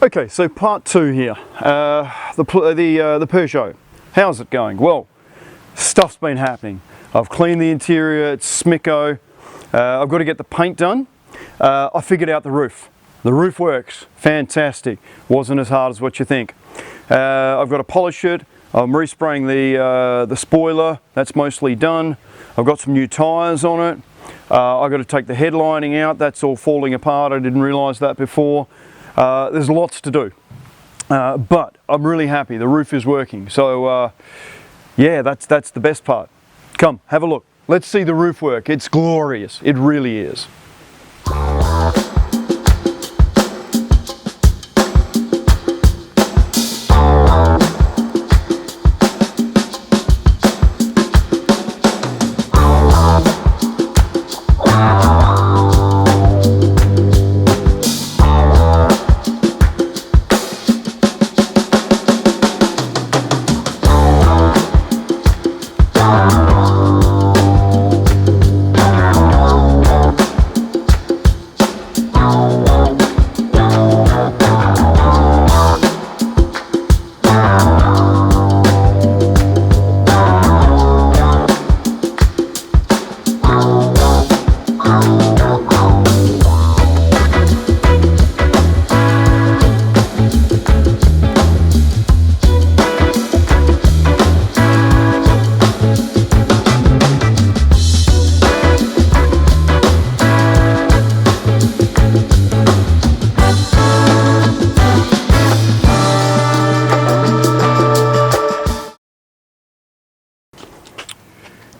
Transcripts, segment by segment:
Okay, so part two here. The Peugeot. How's it going? Well, stuff's been happening. I've cleaned the interior, it's smicko. I've got to get the paint done. I figured out the roof. The roof works, fantastic. Wasn't as hard as what you think. I've got to polish it. I'm respraying the spoiler, that's mostly done. I've got some new tyres on it. I've got to take the headlining out, that's all falling apart. I didn't realise that before. There's lots to do. But I'm really happy, the roof is working. So yeah, that's the best part. Come, have a look. Let's see the roof work. It's glorious, it really is.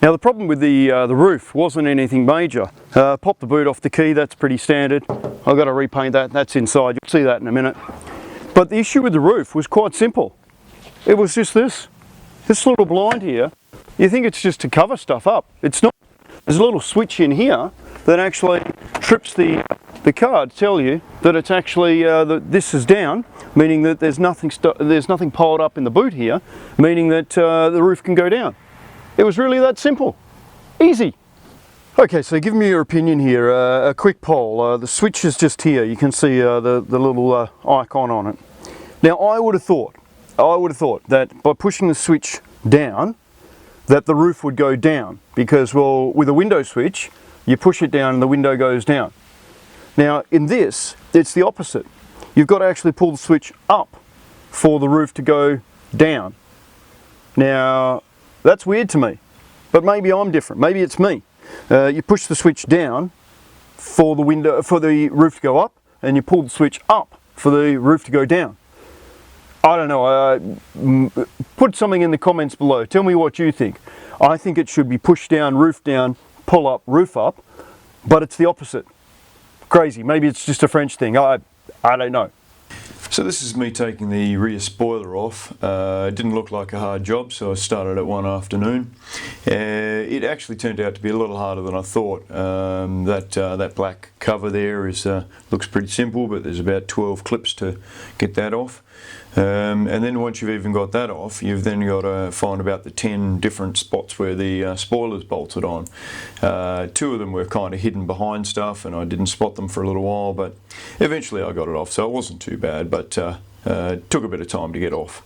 Now the problem with the roof wasn't anything major. Pop the boot off the key, that's pretty standard. I've got to repaint that, that's inside, you'll see that in a minute. But the issue with the roof was quite simple. It was just this little blind here. You think it's just to cover stuff up. It's not. There's a little switch in here that actually trips the car to tell you that it's actually, this is down, meaning that there's nothing piled up in the boot here, meaning that the roof can go down. It was really that simple. Easy. Okay, so give me your opinion here. A quick poll. The switch is just here. You can see the little icon on it. Now I would have thought that by pushing the switch down, that the roof would go down, because, well, with a window switch, you push it down and the window goes down. Now in this, it's the opposite. You've got to actually pull the switch up for the roof to go down. Now, that's weird to me, but maybe I'm different. Maybe it's me. You push the switch down for the roof to go up, and you pull the switch up for the roof to go down. I don't know. Put something in the comments below. Tell me what you think. I think it should be push down, roof down, pull up, roof up, but it's the opposite. Crazy. Maybe it's just a French thing. I don't know. So this is me taking the rear spoiler off. It didn't look like a hard job, so I started at one afternoon. It actually turned out to be a little harder than I thought. That black cover there looks pretty simple, but there's about 12 clips to get that off. And then once you've even got that off, you've then got to find about the 10 different spots where the spoiler's bolted on. 2 of them were kind of hidden behind stuff, and I didn't spot them for a little while, but eventually I got it off, so it wasn't too bad, but it took a bit of time to get off.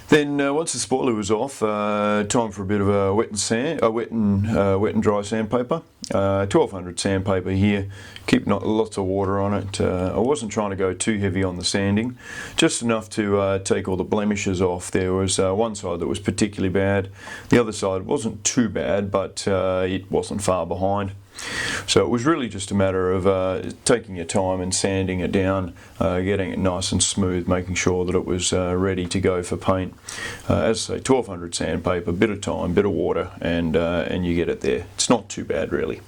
Then once the spoiler was off, time for a bit of a wet and dry sandpaper. 1200 sandpaper here, keep lots of water on it. I wasn't trying to go too heavy on the sanding, just enough to take all the blemishes off. There was one side that was particularly bad, the other side wasn't too bad, but it wasn't far behind. So it was really just a matter of taking your time and sanding it down, getting it nice and smooth, making sure that it was ready to go for paint. As I say, 1200 sandpaper, bit of time, bit of water, and you get it there. It's not too bad really.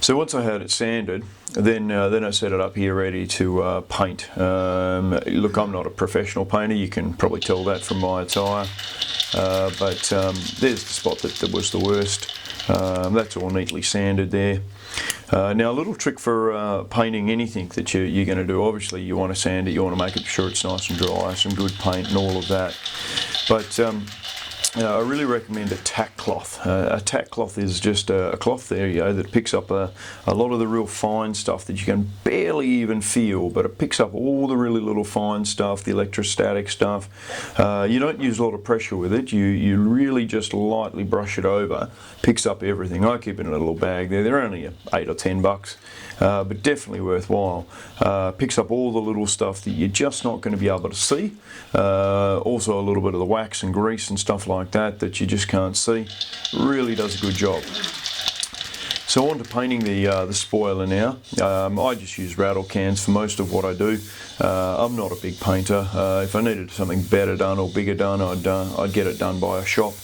So once I had it sanded, then I set it up here ready to paint. Look, I'm not a professional painter, you can probably tell that from my attire, but there's the spot that was the worst. That's all neatly sanded there. Now a little trick for painting anything that you're going to do, obviously you want to sand it, you want to make sure it's nice and dry, some good paint and all of that. But I really recommend a tack cloth. A tack cloth is just a cloth there you go that picks up a lot of the real fine stuff that you can barely even feel, but it picks up all the really little fine stuff, the electrostatic stuff. You don't use a lot of pressure with it, you really just lightly brush it over, picks up everything. I keep it in a little bag there, they're only $8 or $10, but definitely worthwhile. Picks up all the little stuff that you're just not going to be able to see. Also a little bit of the wax and grease and stuff like that you just can't see. Really does a good job. So on to painting the spoiler now. I just use rattle cans for most of what I do. I'm not a big painter. If I needed something better done or bigger done, I'd get it done by a shop.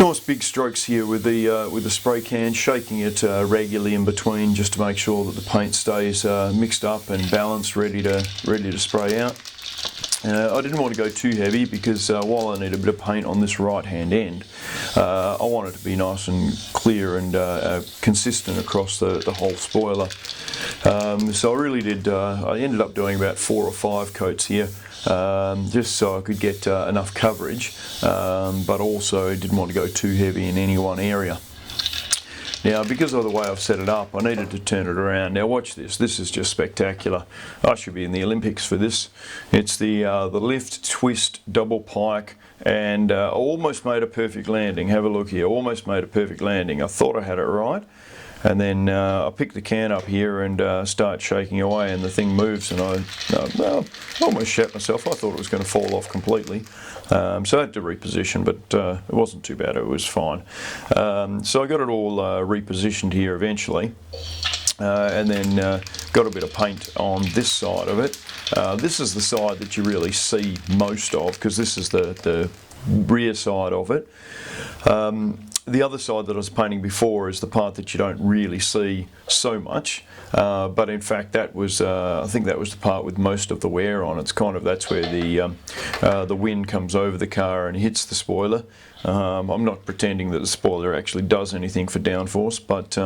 Nice big strokes here with the spray can, shaking it regularly in between just to make sure that the paint stays mixed up and balanced, ready to spray out. I didn't want to go too heavy because while I need a bit of paint on this right hand end, I want it to be nice and clear and consistent across the whole spoiler. So I really did, I ended up doing about 4 or 5 coats here, just so I could get enough coverage, but also didn't want to go too heavy in any one area. Now, because of the way I've set it up, I needed to turn it around. Now watch this, this is just spectacular. I should be in the Olympics for this. It's the lift, twist, double pike, and I almost made a perfect landing. Have a look here, almost made a perfect landing. I thought I had it right. And then I pick the can up here and start shaking away, and the thing moves, and I almost shat myself. I thought it was going to fall off completely. So I had to reposition, but it wasn't too bad, it was fine. So I got it all repositioned here eventually. And then got a bit of paint on this side of it. This is the side that you really see most of, because this is the rear side of it. The other side that I was painting before is the part that you don't really see so much, but in fact that was, I think that was the part with most of the wear on. It's kind of, that's where the wind comes over the car and hits the spoiler. I'm not pretending that the spoiler actually does anything for downforce, but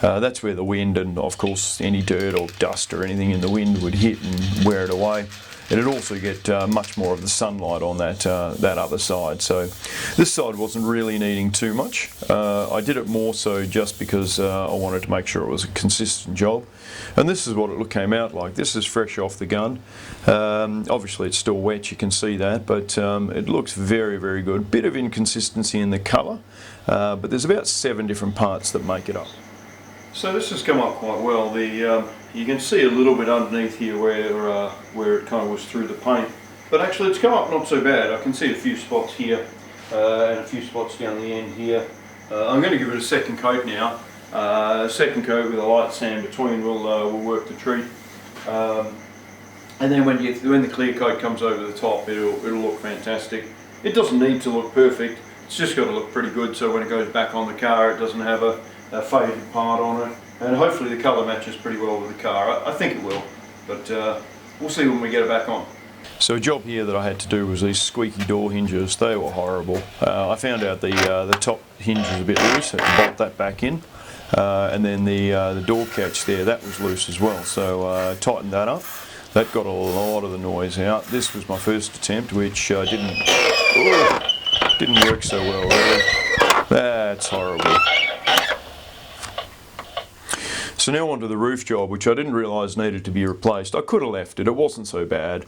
that's where the wind and of course any dirt or dust or anything in the wind would hit and wear it away. And it'd also get much more of the sunlight on that other side. So this side wasn't really needing too much. I did it more so just because I wanted to make sure it was a consistent job. And this is what it came out like. This is fresh off the gun. Obviously it's still wet, you can see that, but it looks very, very good. Bit of inconsistency in the colour, but there's about 7 different parts that make it up. So this has come up quite well. You can see a little bit underneath here where it kind of was through the paint, but actually it's come up not so bad. I can see a few spots here and a few spots down the end here. I'm going to give it a second coat now. Second coat with a light sand between will work the treat. And then when the clear coat comes over the top, it'll look fantastic. It doesn't need to look perfect. It's just got to look pretty good, so when it goes back on the car, it doesn't have a faded part on it, and hopefully the colour matches pretty well with the car. I think it will, but we'll see when we get it back on. So a job here that I had to do was these squeaky door hinges. They were horrible. I found out the top hinge was a bit loose, I had to bolt that back in, and then the door catch there, that was loose as well, so tightened that up. That got a lot of the noise out. This was my first attempt, which didn't work so well really. That's horrible. So now onto the roof job, which I didn't realise needed to be replaced. I could have left it, it wasn't so bad,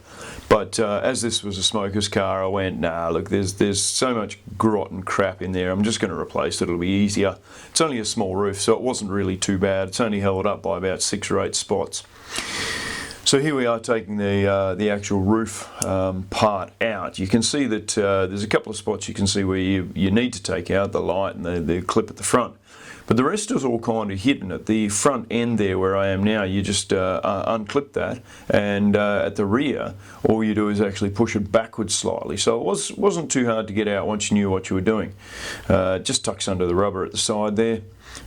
but as this was a smoker's car, I went, nah, look, there's so much grot and crap in there, I'm just going to replace it, it'll be easier. It's only a small roof, so it wasn't really too bad. It's only held up by about 6 or 8 spots. So here we are taking the actual roof part out. You can see that there's a couple of spots you can see where you need to take out the light and the clip at the front. But the rest is all kind of hidden. At the front end there where I am now, you just unclip that, and at the rear, all you do is actually push it backwards slightly. So it wasn't too hard to get out once you knew what you were doing. It just tucks under the rubber at the side there.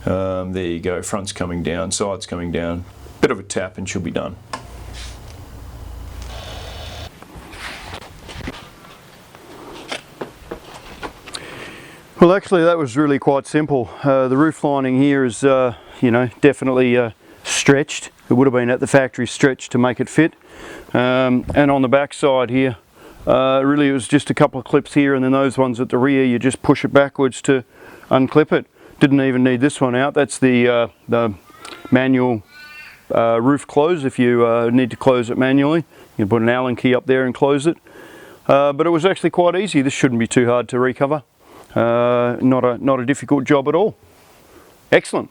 There you go, front's coming down, side's coming down. Bit of a tap and she'll be done. Well, actually that was really quite simple. The roof lining here is you know, definitely stretched. It would have been at the factory stretched to make it fit, and on the back side here Really, it was just a couple of clips here, and then those ones at the rear, you just push it backwards to unclip it. Didn't even need this one out. That's the manual roof close. If you need to close it manually, you can put an Allen key up there and close it. But it was actually quite easy. This shouldn't be too hard to recover. Not a difficult job at all. Excellent.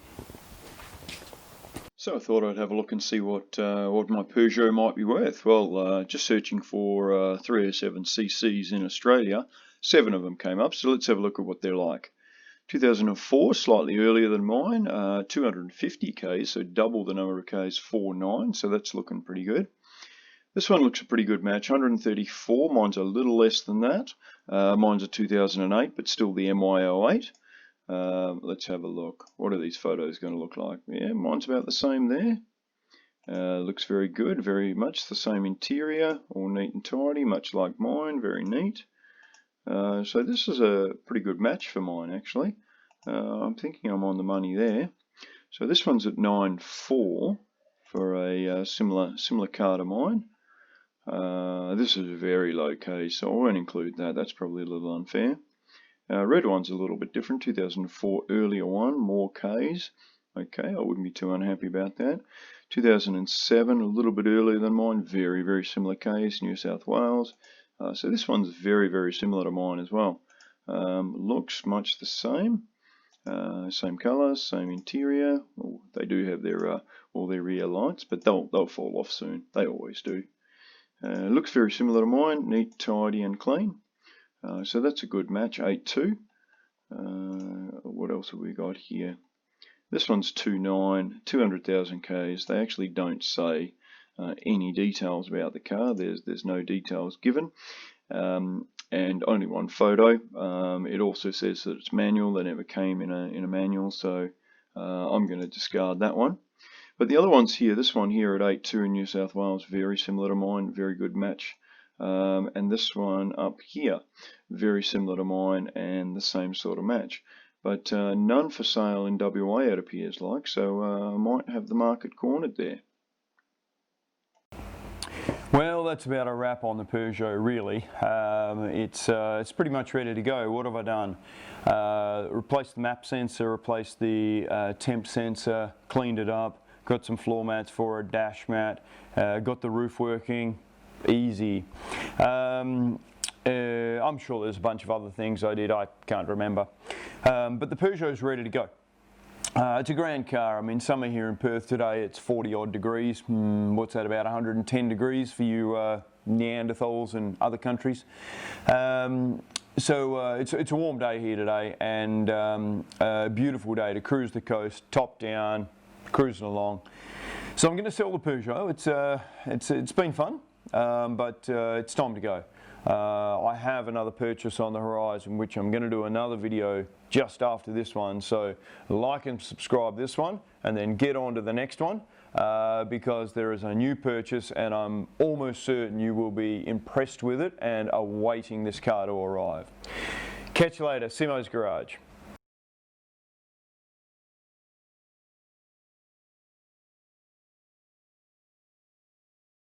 So I thought I'd have a look and see what my Peugeot might be worth. Well, just searching for 307 cc's in Australia, 7 of them came up, so let's have a look at what they're like. 2004, slightly earlier than mine, 250 Ks, so double the number of Ks, 49, so that's looking pretty good. This one looks a pretty good match, 134, mine's a little less than that. Mine's a 2008, but still the MY08. Let's have a look. What are these photos going to look like? Yeah, mine's about the same there. Looks very good, very much the same interior, all neat and tidy, much like mine, very neat. So this is a pretty good match for mine actually. I'm thinking I'm on the money there. So this one's at 9.4 for a similar car to mine. This is a very low case, so I won't include that. That's probably a little unfair. Red one's a little bit different, 2004 earlier one, more Ks. Okay, I wouldn't be too unhappy about that. 2007, a little bit earlier than mine, very similar case, New South Wales. So this one's very similar to mine as well. Looks much the same. Same colour, same interior. Well, they do have their all their rear lights, but they'll fall off soon. They always do. Looks very similar to mine, neat, tidy and clean. So that's a good match, 8.2. What else have we got here? This one's 2.9, 200,000 Ks. They actually don't say any details about the car. There's no details given, and only one photo. It also says that it's manual. They never came in a manual, so I'm going to discard that one. But the other ones here, this one here at 8.2 in New South Wales, very similar to mine, very good match. And this one up here, very similar to mine and the same sort of match. But none for sale in WA, it appears like, so I might have the market cornered there. Well, that's about a wrap on the Peugeot, really. It's pretty much ready to go. What have I done? Replaced the map sensor, replaced the temp sensor, cleaned it up, got some floor mats for a dash mat, got the roof working. Easy. I'm sure there's a bunch of other things I did, I can't remember. But the Peugeot's ready to go. It's a grand car. I mean, summer here in Perth today, it's 40 odd degrees. What's that, about 110 degrees for you Neanderthals and other countries. So it's a warm day here today, and a beautiful day to cruise the coast, top down, cruising along. So I'm going to sell the Peugeot. It's been fun. But it's time to go. I have another purchase on the horizon, which I'm going to do another video just after this one. So like and subscribe this one, and then get on to the next one, because there is a new purchase, and I'm almost certain you will be impressed with it and awaiting this car to arrive. Catch you later, Simo's Garage.